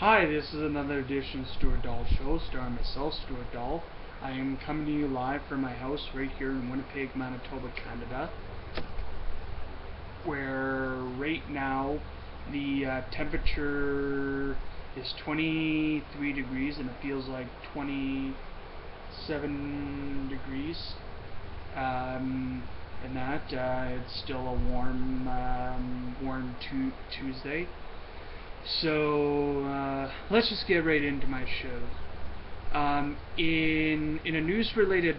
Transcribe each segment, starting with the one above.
Hi, this is another edition of Stuart Dahl Show, starring myself, Stuart Dahl. I am coming to you live from my house right here in Winnipeg, Manitoba, Canada, where right now the temperature is 23 degrees and it feels like 27 degrees. And that it's still a warm Tuesday. So let's just get right into my show. In a news-related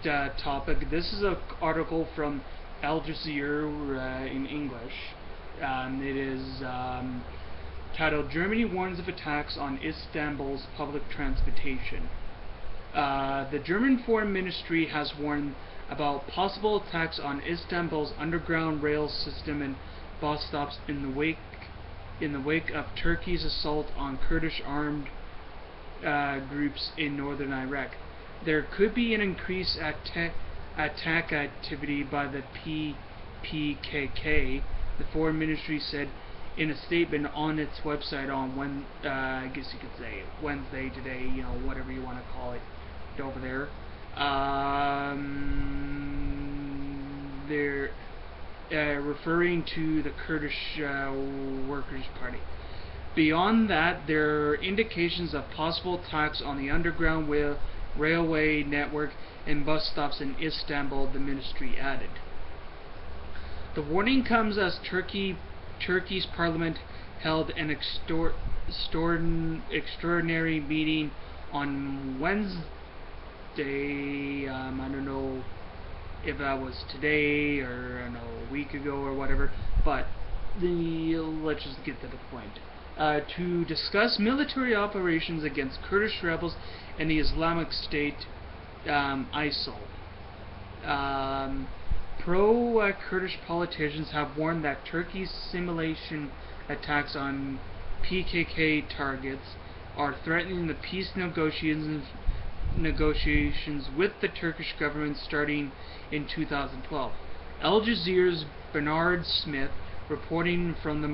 topic, this is an article from Al Jazeera in English. It is titled "Germany Warns of Attacks on Istanbul's Public Transportation." The German Foreign Ministry has warned about possible attacks on Istanbul's underground rail system and bus stops in the wake of Turkey's assault on Kurdish armed groups in northern Iraq. There could be an increased attack activity by the PKK, the Foreign Ministry said in a statement on its website on I guess you could say Wednesday today, whatever you want to call it over there. They're referring to the Kurdish Workers' Party. Beyond that, there are indications of possible attacks on the underground railway network and bus stops in Istanbul, the ministry added. The warning comes as Turkey's parliament held an extraordinary meeting on Wednesday. I don't know if that was today or a week ago or whatever, but let's just get to the point. To discuss military operations against Kurdish rebels and the Islamic State, ISIL. Pro-Kurdish politicians have warned that Turkey's simulation attacks on PKK targets are threatening the peace negotiations with the Turkish government starting in 2012. Al Jazeera's Bernard Smith, reporting from the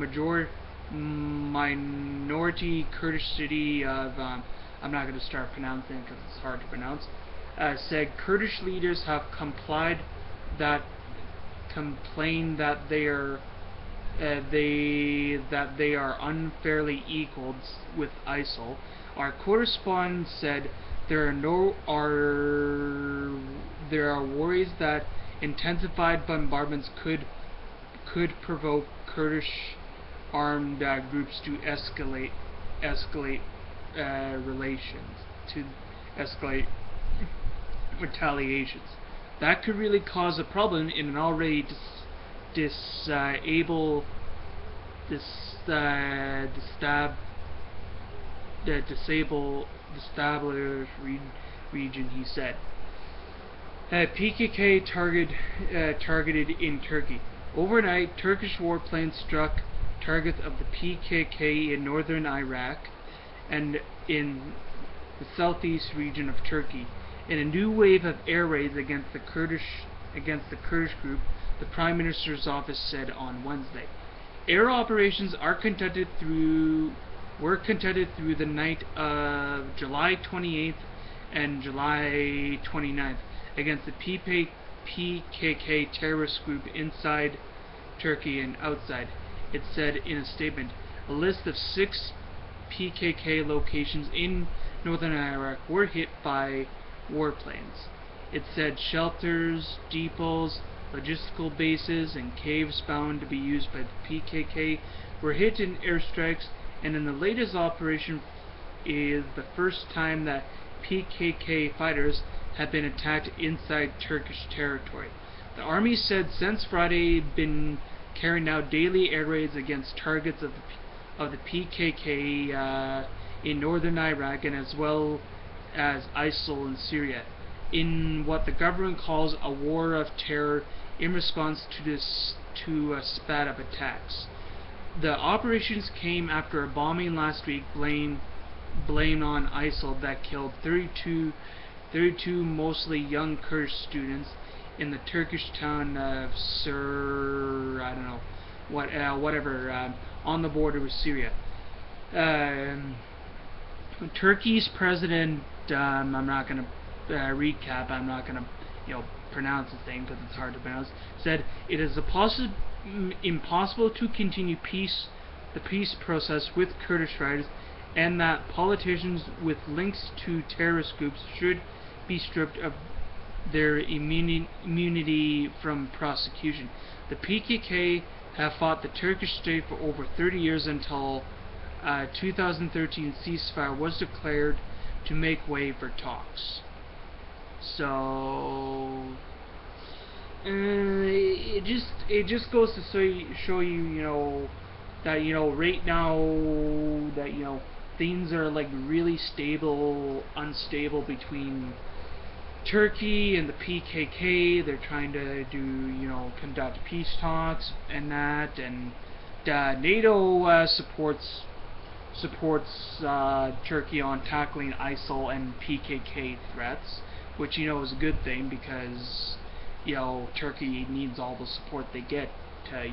minority Kurdish city of, I'm not going to start pronouncing it because it's hard to pronounce, said Kurdish leaders have complained that they are unfairly equaled with ISIL. Our correspondent said there are worries that intensified bombardments could provoke Kurdish armed groups to escalate retaliations. That could really cause a problem in an already disabled region, he said. PKK targeted in Turkey. Overnight, Turkish warplanes struck targets of the PKK in northern Iraq and in the southeast region of Turkey. In a new wave of air raids against the Kurdish group, the Prime Minister's office said on Wednesday. Air operations were conducted through the night of July 28th and July 29th against the PKK terrorist group inside Turkey and outside. It said in a statement. A list of 6 PKK locations in northern Iraq were hit by warplanes. It said shelters, depots, logistical bases, and caves bound to be used by the PKK were hit in airstrikes, and in the latest operation is the first time that PKK fighters have been attacked inside Turkish territory. The army said since Friday been carrying out daily air raids against targets of the PKK in northern Iraq and as well as ISIL in Syria, in what the government calls a war of terror in response to a spat of attacks. The operations came after a bombing last week blamed on ISIL that killed 32 mostly young Kurdish students in the Turkish town of on the border with Syria. Turkey's president, I'm not going to recap, I'm not going to, pronounce his name because it's hard to pronounce, said it is impossible to continue the peace process with Kurdish riders, and that politicians with links to terrorist groups should be stripped of their immunity from prosecution. The PKK have fought the Turkish state for over 30 years until 2013 ceasefire was declared to make way for talks. So it just goes to show you, that right now that things are like really unstable between Turkey and the PKK. They're trying to conduct peace talks and that, and NATO supports Turkey on tackling ISIL and PKK threats, which is a good thing because Turkey needs all the support they get to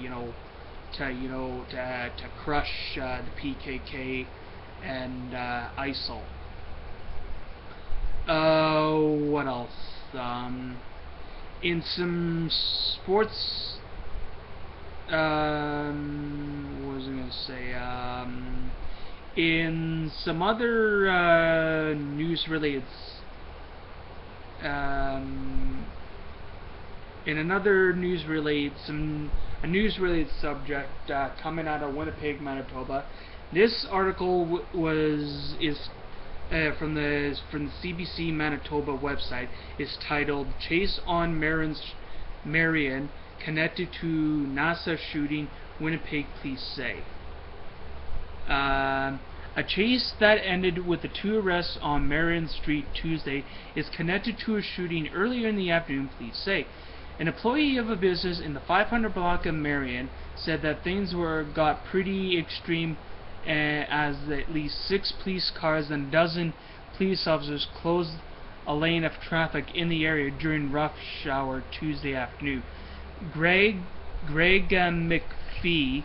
crush the PKK and ISIL. What else? In some sports, what was I gonna say? In some other news-related, in another news-related subject coming out of Winnipeg, Manitoba. This article is from the CBC Manitoba website, is titled "Chase on Marion Connected to NASA Shooting, Winnipeg Police Say." A chase that ended with the 2 arrests on Marion Street Tuesday is connected to a shooting earlier in the afternoon, police say. An employee of a business in the 500 block of Marion said that things got pretty extreme as at least 6 police cars and a dozen police officers closed a lane of traffic in the area during rush hour Tuesday afternoon. Greg McPhee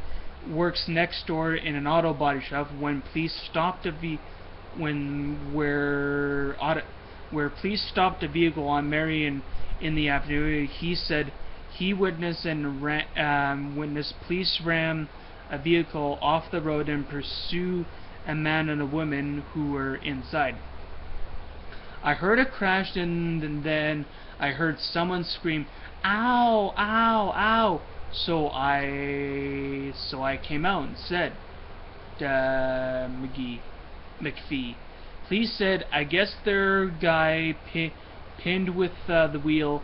works next door in an auto body shop when police stopped where police stopped a vehicle on Marion in the afternoon. He said he witnessed police ram a vehicle off the road and pursue a man and a woman who were inside. "I heard a crash and then I heard someone scream, 'Ow, ow, ow!' So I came out and said," McPhee. Police said, "I guess their guy pinned with the wheel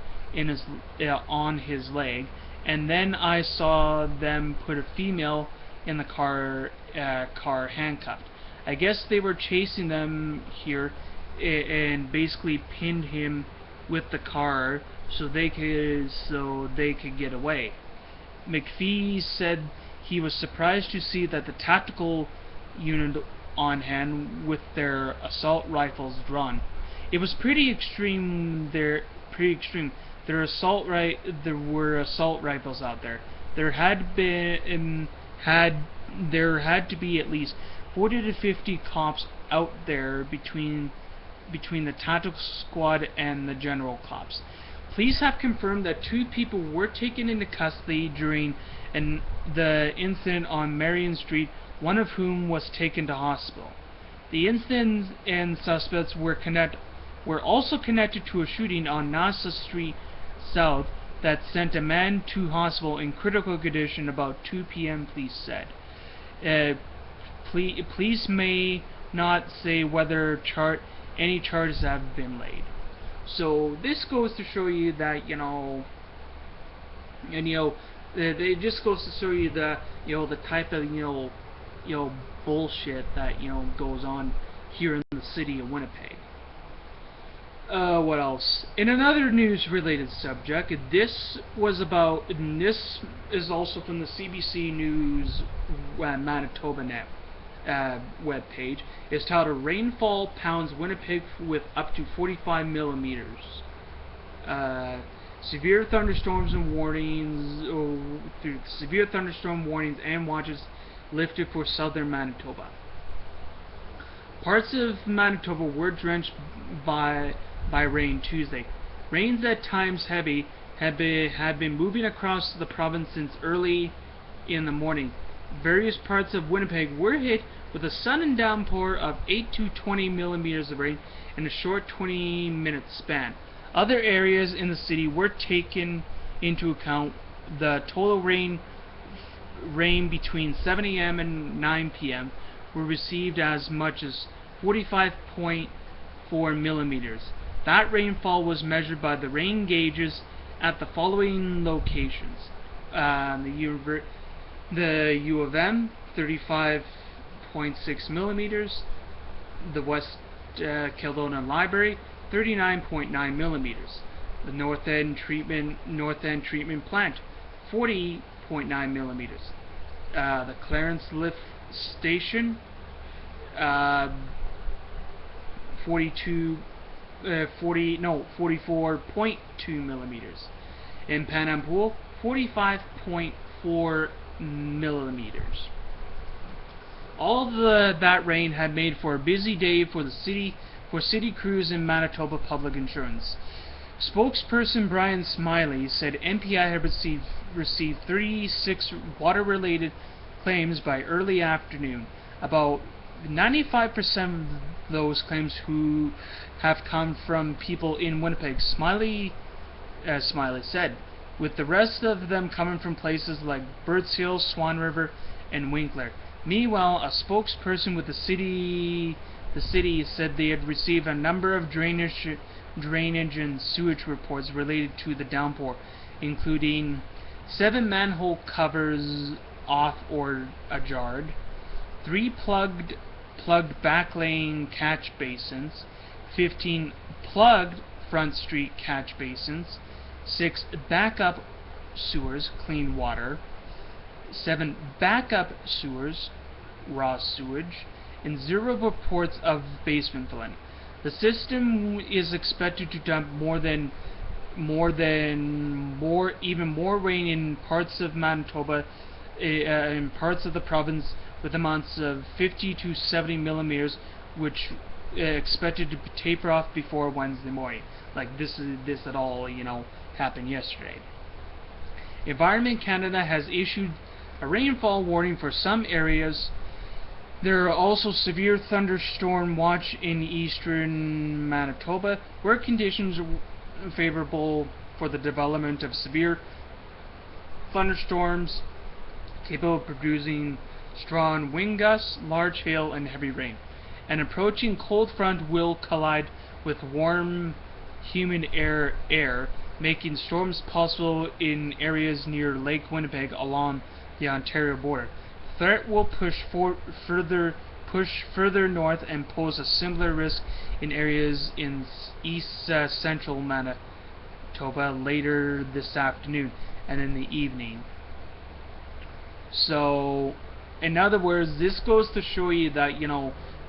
on his leg, and then I saw them put a female in the car handcuffed. I guess they were chasing them here and basically pinned him with the car so they could get away." McPhee said he was surprised to see that the tactical unit on hand with their assault rifles drawn. It was pretty extreme. There were assault rifles out there. There had to be at least 40 to 50 cops out there between the tactical squad and the general cops. Police have confirmed that 2 people were taken into custody during the incident on Marion Street, one of whom was taken to hospital. The incident and suspects were also connected to a shooting on NASA Street South that sent a man to hospital in critical condition about 2 p.m., police said. Police may not say whether any charges have been laid. So this goes to show you that, it just goes to show you the type of bullshit that goes on here in the city of Winnipeg. What else? In another news-related subject, this is also from the CBC News Manitoba Net webpage. It's titled "Rainfall Pounds Winnipeg with Up to 45 millimeters." Severe thunderstorm warnings and watches lifted for southern Manitoba. Parts of Manitoba were drenched by rain Tuesday. Rains at times heavy had been moving across the province since early in the morning. Various parts of Winnipeg were hit with a sudden downpour of 8 to 20 millimeters of rain in a short 20-minute span. Other areas in the city were taken into account. The total rain between 7 a.m. and 9 p.m. were received as much as 45.4 millimeters. That rainfall was measured by the rain gauges at the following locations: the U of M, 35.6 millimeters; the West Kelowna Library, 39.9 millimeters; the North End Treatment Plant, 40.9 millimeters; the Clarence Lift Station, 44.2 millimeters; in Panampool, 45.4 millimeters. All that rain had made for a busy day for city crews in Manitoba Public Insurance. Spokesperson Brian Smiley said MPI had received 36 water-related claims by early afternoon. About 95% of those claims who have come from people in Winnipeg, Smiley said, with the rest of them coming from places like Birds Hill, Swan River, and Winkler. Meanwhile, a spokesperson with the city said they had received a number of drainage and sewage reports related to the downpour, including 7 manhole covers off or ajarred, 3 plugged back-lane catch basins, 15 plugged front street catch basins, 6 backup sewers, clean water, 7 backup sewers, raw sewage, and 0 reports of basement filling. The system is expected to dump even more rain in parts of Manitoba, in parts of the province, with amounts of 50 to 70 millimeters, which expected to taper off before Wednesday morning. Like this at all, happened yesterday. Environment Canada has issued a rainfall warning for some areas. There are also severe thunderstorm watch in eastern Manitoba, where conditions are favorable for the development of severe thunderstorms capable of producing strong wind gusts, large hail, and heavy rain. An approaching cold front will collide with warm, humid air, making storms possible in areas near Lake Winnipeg along the Ontario border. Threat will push further north and pose a similar risk in areas in east central Manitoba later this afternoon and in the evening. So, in other words, this goes to show you that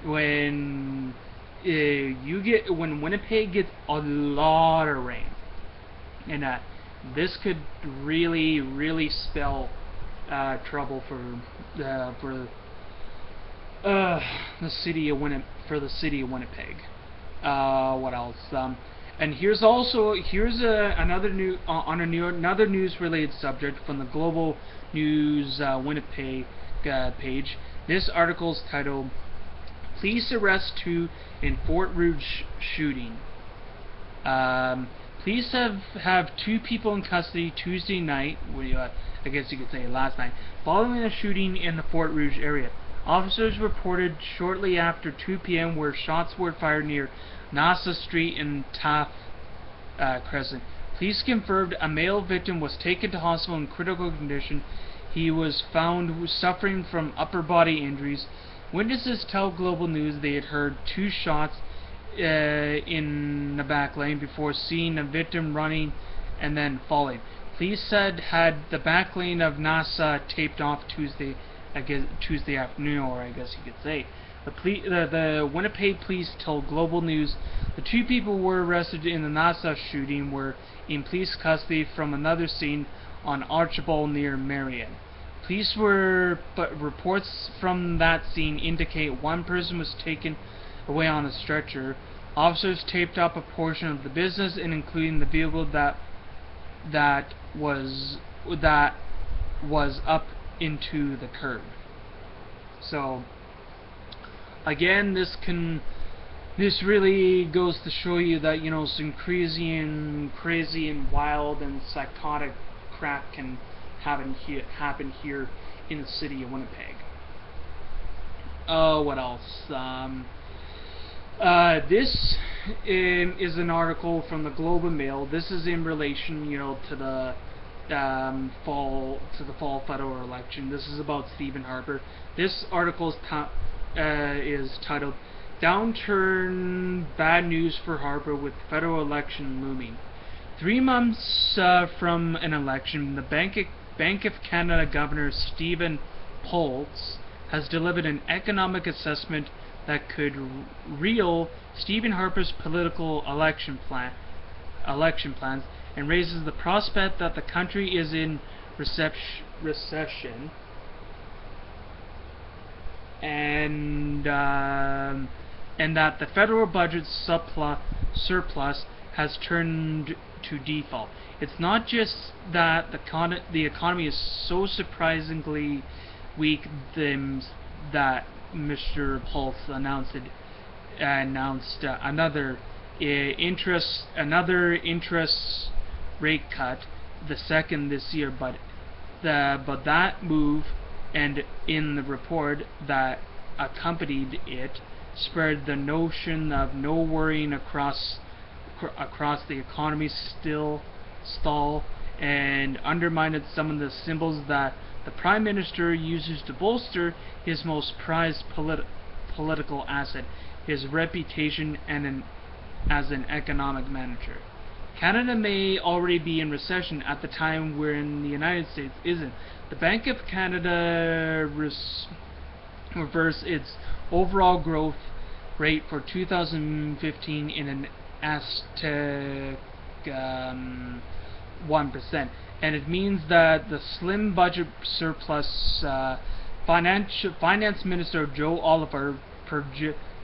when Winnipeg gets a lot of rain, and this could really spell trouble for the city of Winnipeg. What else? And here's another news-related subject from the Global News Winnipeg page. This article is titled "Police Arrest 2 in Fort Rouge Shooting." Police have 2 people in custody Tuesday night, I guess you could say last night, following a shooting in the Fort Rouge area. Officers reported shortly after 2 p.m. where shots were fired near Nasa Street and Taft Crescent. Police confirmed a male victim was taken to hospital in critical condition. He was found suffering from upper body injuries. Witnesses tell Global News they had heard 2 shots in the back lane before seeing the victim running and then falling. Police said had the back lane of NASA taped off Tuesday afternoon, or I guess you could say. The Winnipeg police told Global News the 2 people were arrested in the NASA shooting were in police custody from another scene on Archibald near Marion. But reports from that scene indicate one person was taken away on a stretcher. Officers taped up a portion of the business, and including the vehicle that was up into the curb. So again, this really goes to show you that, you know, some crazy and wild and psychotic crap can happen here in the city of Winnipeg. What else? This is an article from the Globe and Mail. This is in relation, you know, to the fall federal election. This is about Stephen Harper. This article is titled "Downturn, Bad News for Harper with Federal Election Looming." 3 months from an election, the Bank of Canada Governor Stephen Pulse has delivered an economic assessment that could reel Stephen Harper's political election plans and raises the prospect that the country is in recession and that the federal budget surplus has turned to default. It's not just that the economy is so surprisingly weak that Mr. Pulse announced another interest rate cut, the second this year, but that move, and in the report that accompanied it, spread the notion of no worrying across the economy stall, and undermined some of the symbols that the Prime Minister uses to bolster his most prized political asset, his reputation as an economic manager. Canada may already be in recession at the time wherein the United States isn't. The Bank of Canada reversed its overall growth rate for 2015 in an asterisk 1%, and it means that the slim budget surplus Finance Minister Joe Oliver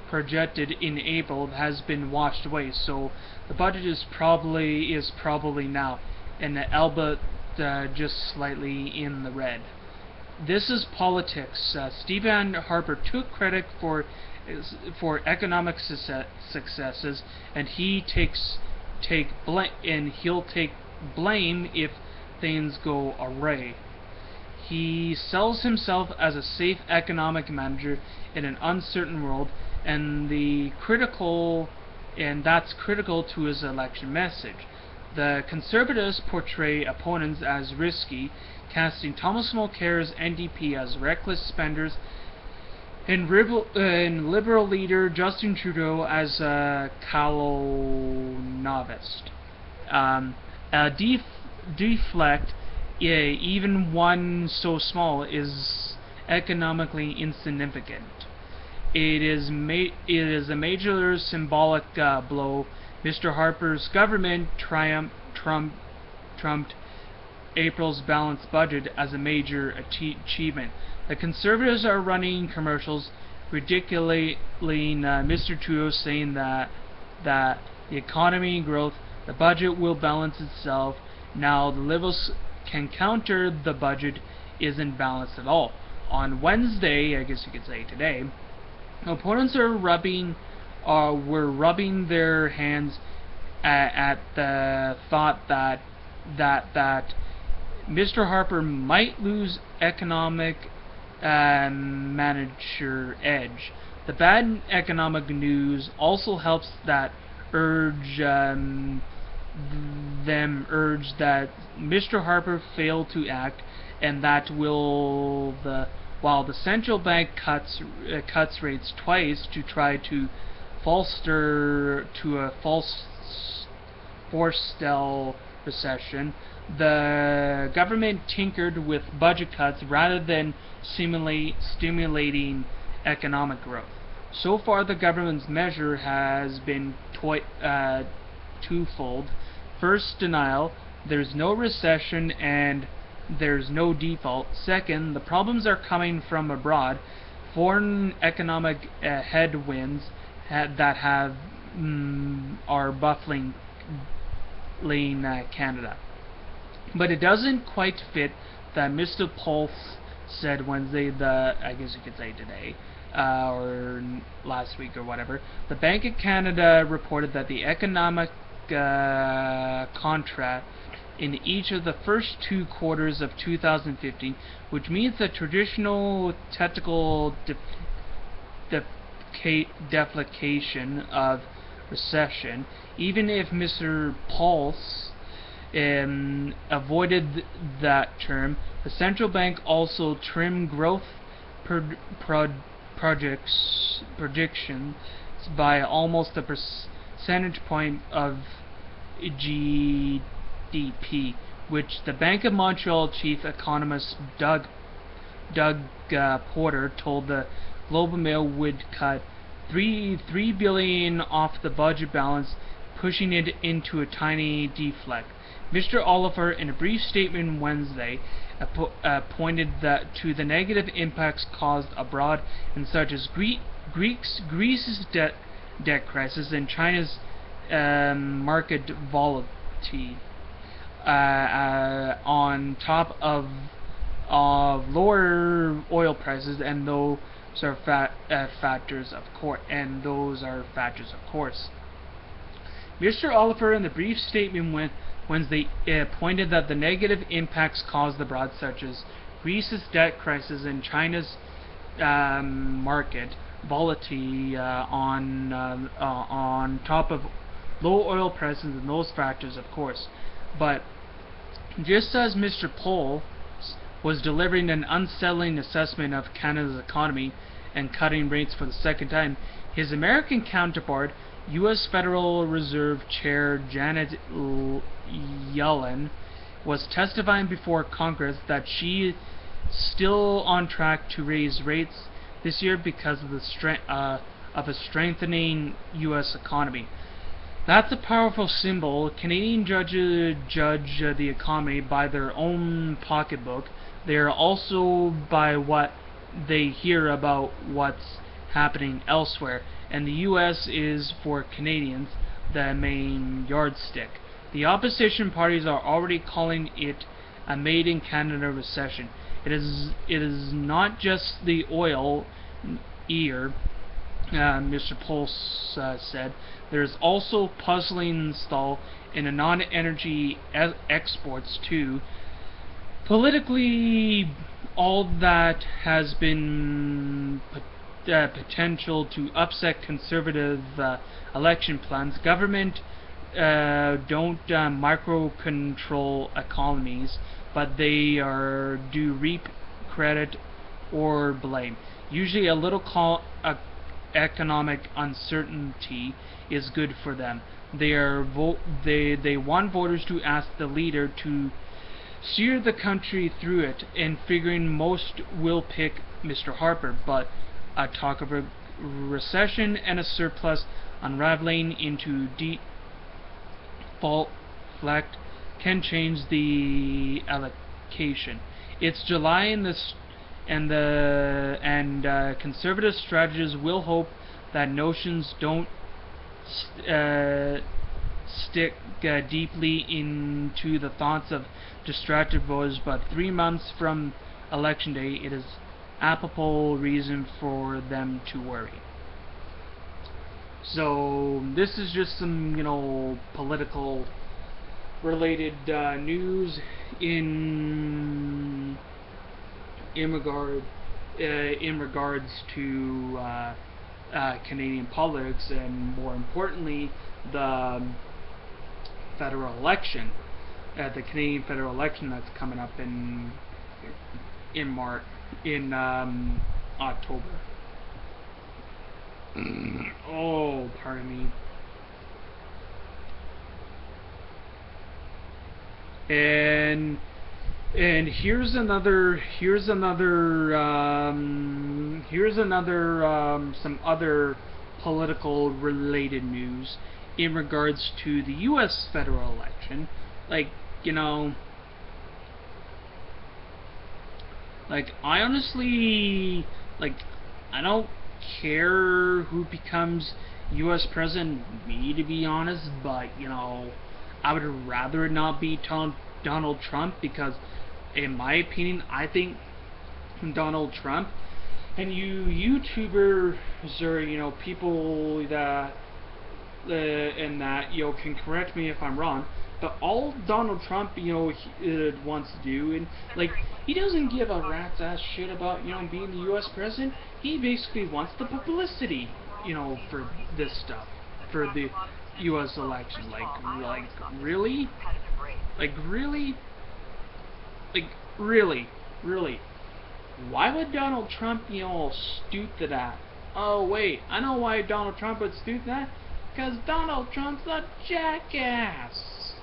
projected in April has been washed away. So the budget is probably now, and albeit just slightly in the red. This is politics. Stephen Harper took credit for economic successes, and he'll take blame if things go awry. He sells himself as a safe economic manager in an uncertain world, and that's critical to his election message. The Conservatives portray opponents as risky, casting Thomas Mulcair's NDP as reckless spenders, and Liberal leader Justin Trudeau as a colonialist. Deflect, even one so small, is economically insignificant. It is a major symbolic blow. Mr. Harper's government trumped April's balanced budget as a major achievement. The Conservatives are running commercials ridiculing Mr. Trudeau, saying that the economy growth, the budget will balance itself. Now the Liberals can counter the budget isn't balanced at all. On Wednesday, I guess you could say today, opponents were rubbing their hands at the thought that Mr. Harper might lose economic manager edge. The bad economic news also helps that urge that Mr. Harper failed to act, and that while the central bank cuts rates twice to try to forestall recession, the government tinkered with budget cuts rather than stimulating economic growth. So far, the government's measure has been twofold. First, denial. There's no recession, and there's no default. Second, the problems are coming from abroad. Foreign economic headwinds that have are buffeting Canada. But it doesn't quite fit that Mr. Pulse said Wednesday, I guess you could say today, or last week or whatever. The Bank of Canada reported that the economic contract in each of the first 2 quarters of 2015, which means the traditional technical deflection of recession. Even if Mr. Pulse avoided that term, the central bank also trimmed growth projections by almost a percentage point of GDP, which the Bank of Montreal chief economist Doug Porter told the Globe and Mail would cut $3 billion off the budget balance, pushing it into a tiny deflect. Mr. Oliver, in a brief statement Wednesday, pointed to the negative impacts caused abroad, in such as Greece's debt crisis and China's market volatility, on top of lower oil prices, and those are factors of course. Mr. Oliver, in the brief statement Wednesday, pointed that the negative impacts caused abroad, such as Greece's debt crisis and China's market volatility, on top of low oil prices, and those factors, of course. But just as Mr. Pulse was delivering an unsettling assessment of Canada's economy and cutting rates for the second time, his American counterpart, U.S. Federal Reserve Chair Janet Yellen, was testifying before Congress that she is still on track to raise rates this year because of the a strengthening U.S. economy. That's a powerful symbol. Canadian judges judge the economy by their own pocketbook. They are also by what they hear about what's happening elsewhere, and the U.S. is, for Canadians, the main yardstick. The opposition parties are already calling it a made-in-Canada recession. It is not just the oil ear, Mr. Pulse said. There is also puzzling stall in the non-energy exports too. Politically, all that has been potential to upset conservative election plans. Government don't micro-control economies, but they do reap credit or blame. Usually a little economic uncertainty is good for them. They want voters to ask the leader to steer the country through it, and figuring most will pick Mr. Harper, but a talk of a recession and a surplus unraveling into default can change the allocation. It's July, and conservative strategists will hope that notions don't stick deeply into the thoughts of distracted voters, but 3 months from election day, it is ample reason for them to worry. So this is just some, political related news in regards to Canadian politics, and more importantly, the federal election, the Canadian federal election that's coming up in October. Oh, pardon me. And here's another some other political related news in regards to the U.S. federal election. Like, Like, I honestly, like, I don't care who becomes U.S. president, me to be honest, but, you know, I would rather it not be Donald Trump, because, in my opinion, I think Donald Trump, and you YouTubers, or, you know, people that and that, you know, can correct me if I'm wrong, but all Donald Trump, you know, wants to do, and, like, he doesn't give a rat's ass shit about, you know, being the U.S. president. He basically wants the publicity, you know, for this stuff, for the U.S. election. Like really? Like, really? Like, really? Why would Donald Trump, you know, stoop to that? Oh, wait, I know why Donald Trump would stoop to that. Because Donald Trump's a jackass.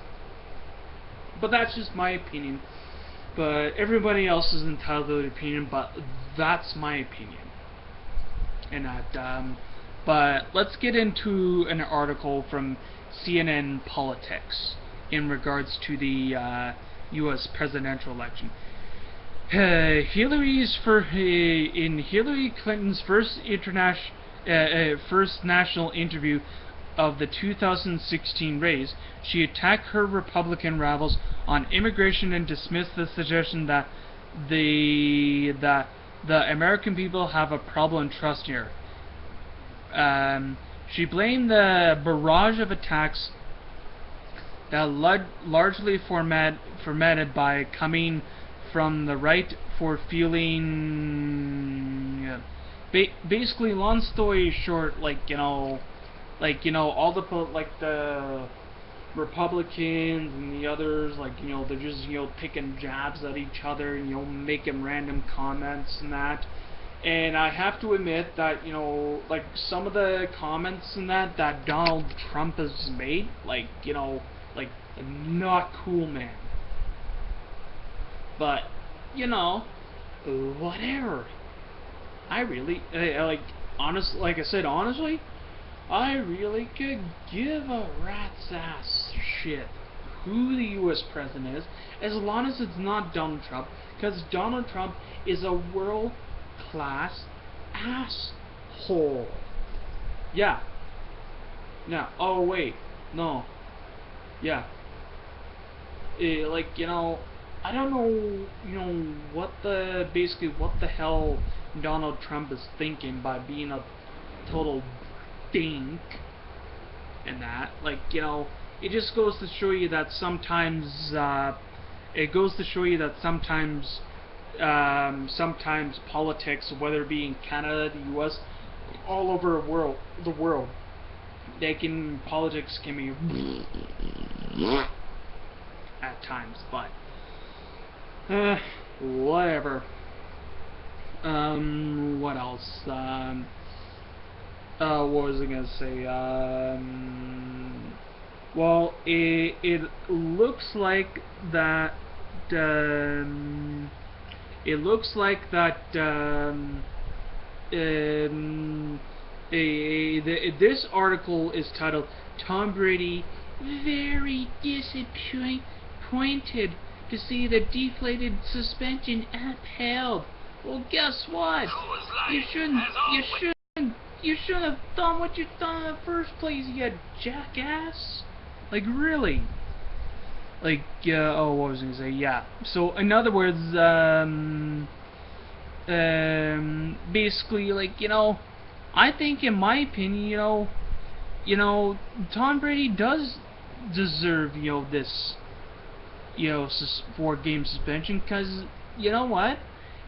But that's just my opinion. But everybody else is entitled to their opinion, but that's my opinion. And that, but let's get into an article from CNN Politics in regards to the U.S. presidential election. In Hillary Clinton's first national interview of the 2016 race, she attacked her Republican rivals on immigration and dismissed the suggestion that the American people have a problem trusting her. She blamed the barrage of attacks that largely formatted by coming from the right for feeling basically, long story short, all the Republicans and the others, they're just, taking jabs at each other and, making random comments and that. And I have to admit that, some of the comments and that Donald Trump has made, not cool, man. But, whatever. I really, honestly, I really could give a rat's ass shit who the U.S. president is, as long as it's not Donald Trump, because Donald Trump is a world-class asshole. Yeah. Yeah. Oh, wait. No. Yeah. I don't know, what the hell Donald Trump is thinking by being a total dink and that. It just goes to show you that sometimes, sometimes politics, whether it be in Canada, the U.S., all over the world, politics can be at times, but whatever. What else? What was I gonna say? Well, it looks like that. This article is titled "Tom Brady Very Disappointed to See the Deflated Suspension Upheld." Well, guess what? You shouldn't have done what you done in the first place, you jackass. Really. Oh, what was I gonna say? Yeah. So, in other words, basically, I think, in my opinion, Tom Brady does deserve, this, 4-game suspension, because, you know what?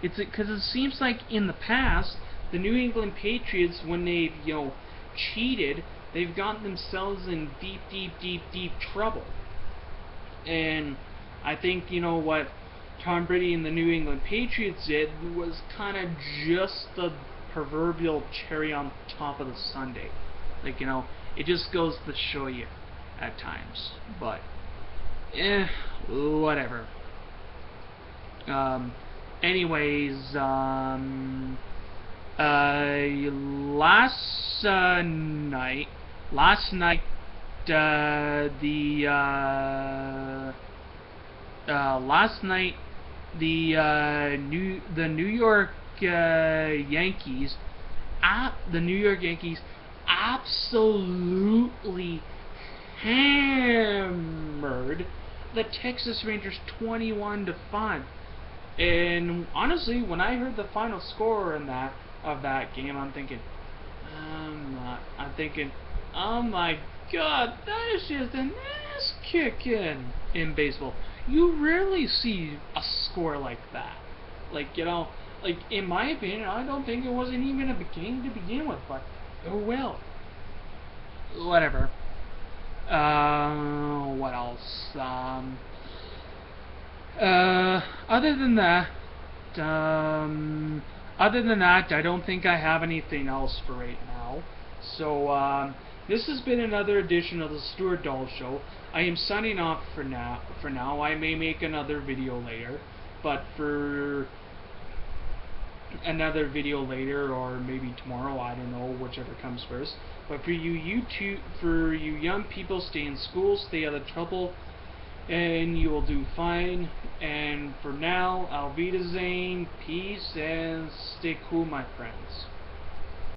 Because it seems like in the past, the New England Patriots, when they've, cheated, they've gotten themselves in deep trouble. And I think, what Tom Brady and the New England Patriots did was kind of just the proverbial cherry on top of the sundae. It just goes to show you at times. But, whatever. Anyways, last night, the New York Yankees, the New York Yankees absolutely hammered the Texas Rangers 21-5. And honestly, when I heard the final score in that game, I'm thinking, oh my God, that is just an ass kicking in baseball. You rarely see a score like that. Like, like in my opinion, I don't think it wasn't even a game to begin with, but oh well. Whatever. What else? Other than that, I don't think I have anything else for right now. So, this has been another edition of the Stuart Dahl Show. I am signing off for now. I may make another video later, but for another video later, or maybe tomorrow, I don't know, whichever comes first. But for you young people, stay in school, stay out of trouble, and you will do fine. And for now, Auf Wiedersehen, peace, and stay cool, my friends.